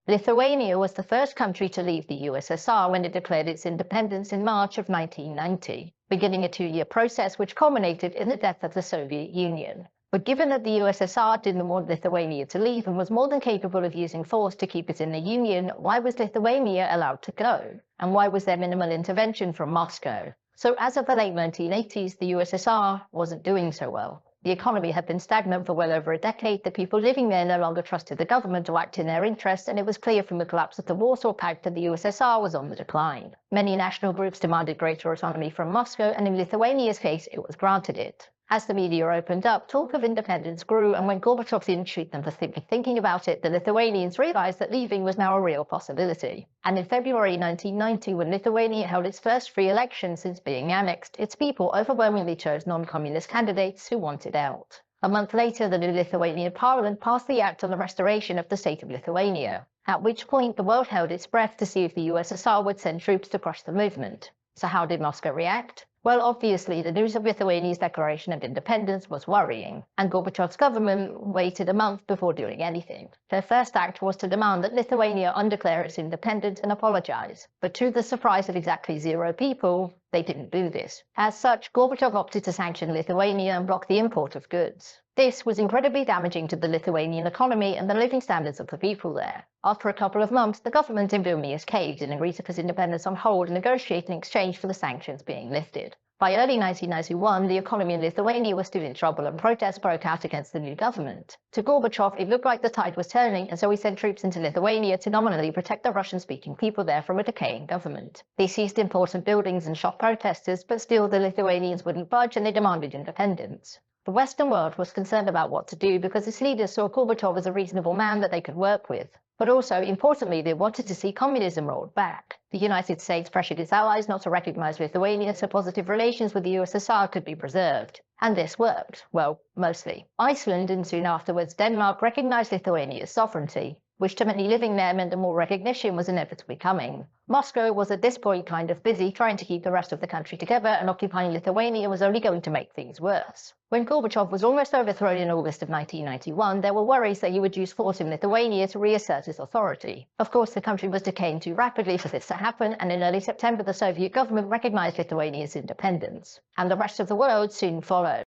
Lithuania was the first country to leave the USSR when it declared its independence in March of 1990, beginning a two-year process which culminated in the death of the Soviet Union. But given that the USSR didn't want Lithuania to leave and was more than capable of using force to keep it in the Union, why was Lithuania allowed to go? And why was there minimal intervention from Moscow? So as of the late 1980s, the USSR wasn't doing so well. The economy had been stagnant for well over a decade, the people living there no longer trusted the government to act in their interests, and it was clear from the collapse of the Warsaw Pact that the USSR was on the decline. Many national groups demanded greater autonomy from Moscow, and in Lithuania's case, it was granted it. As the media opened up, talk of independence grew, and when Gorbachev didn't shoot them for thinking about it, the Lithuanians realized that leaving was now a real possibility. And in February 1990, when Lithuania held its first free election since being annexed, its people overwhelmingly chose non-communist candidates who wanted out. A month later, the new Lithuanian parliament passed the Act on the Restoration of the State of Lithuania, at which point the world held its breath to see if the USSR would send troops to crush the movement. So how did Moscow react? Well, obviously, the news of Lithuania's declaration of independence was worrying, and Gorbachev's government waited a month before doing anything. Their first act was to demand that Lithuania undeclare its independence and apologize. But to the surprise of exactly 0 people, they didn't do this. As such, Gorbachev opted to sanction Lithuania and block the import of goods. This was incredibly damaging to the Lithuanian economy and the living standards of the people there. After a couple of months, the government in Vilnius caved and agreed to put independence on hold and negotiate in exchange for the sanctions being lifted. By early 1991, the economy in Lithuania was still in trouble and protests broke out against the new government. To Gorbachev, it looked like the tide was turning, and so he sent troops into Lithuania to nominally protect the Russian-speaking people there from a decaying government. They seized important buildings and shot protesters, but still the Lithuanians wouldn't budge and they demanded independence. The Western world was concerned about what to do because its leaders saw Gorbachev as a reasonable man that they could work with. But also, importantly, they wanted to see communism rolled back. The United States pressured its allies not to recognize Lithuania so positive relations with the USSR could be preserved. And this worked. Well, mostly. Iceland and soon afterwards Denmark recognized Lithuania's sovereignty, which to many living there meant that more recognition was inevitably coming. Moscow was at this point kind of busy trying to keep the rest of the country together, and occupying Lithuania was only going to make things worse. When Gorbachev was almost overthrown in August of 1991, there were worries that he would use force in Lithuania to reassert his authority. Of course, the country was decaying too rapidly for this to happen, and in early September the Soviet government recognized Lithuania's independence. And the rest of the world soon followed.